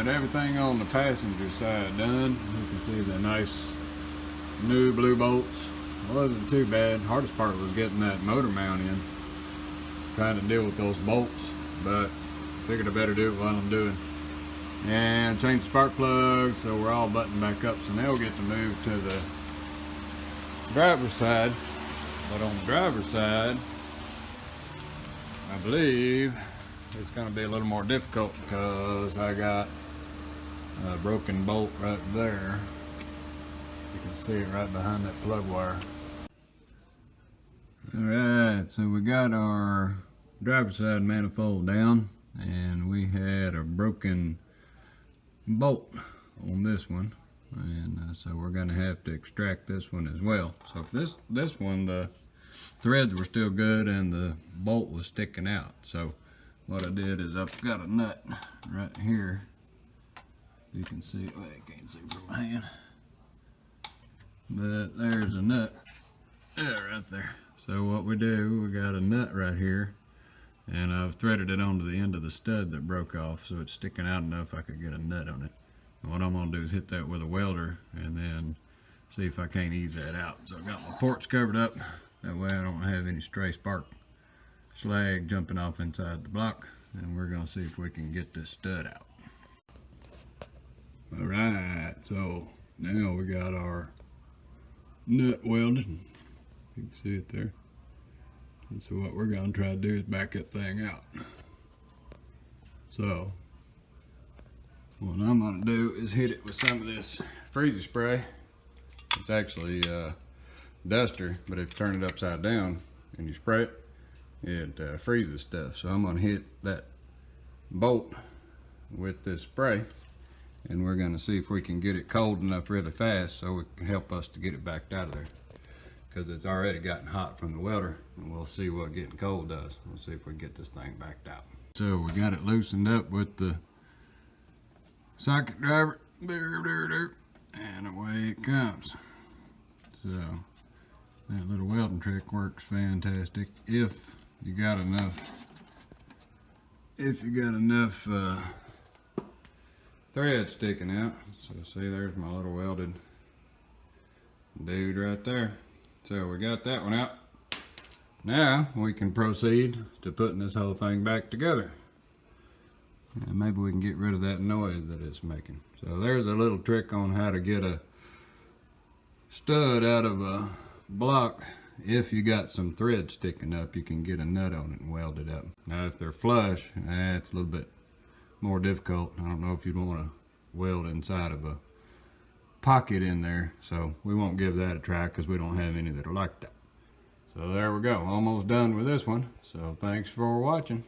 Alright, everything on the passenger side done. You can see the nice new blue bolts. Wasn't too bad. Hardest part was getting that motor mount in. Trying to deal with those bolts, but figured I better do it while I'm doing. And change the spark plugs, so we're all buttoned back up. So now we'll get to move to the driver's side. But on the driver's side, I believe it's going to be a little more difficult because I got a broken bolt right there. You can see it right behind that plug wire. Alright, so we got our driver's side manifold down, and we had a broken bolt on this one, and so we're going to have to extract this one as well. So for this one, the threads were still good and the bolt was sticking out. So what I did is I've got a nut right here. You can see, well, you can't see from my hand, but there's a nut. Yeah, right there. So what we do, we got a nut right here, and I've threaded it onto the end of the stud that broke off, so it's sticking out enough I could get a nut on it. And what I'm gonna do is hit that with a welder and then see if I can't ease that out. So I've got my ports covered up, that way I don't have any stray spark slag jumping off inside the block, and we're gonna see if we can get this stud out. All right, so now we got our nut welded. You can see it there. And so what we're going to try to do is back that thing out. So what I'm going to do is hit it with some of this freezer spray. It's actually duster, but if you turn it upside down and you spray it, it freezes stuff. So I'm going to hit that bolt with this spray, and we're going to see if we can get it cold enough really fast so it can help us to get it backed out of there, because it's already gotten hot from the welder, and we'll see what getting cold does. We'll see if we can get this thing backed out. So we got it loosened up with the socket driver, and away it comes. So that little welding trick works fantastic if you got enough thread sticking out. So see, there's my little welded dude right there. So we got that one out. Now we can proceed to putting this whole thing back together. And maybe we can get rid of that noise that it's making. So there's a little trick on how to get a stud out of a block. If you got some thread sticking up, you can get a nut on it and weld it up. Now if they're flush, it's a little bit more difficult. I don't know if you'd want to weld inside of a pocket in there, so we won't give that a try because we don't have any that are like that. So there we go, almost done with this one. So thanks for watching.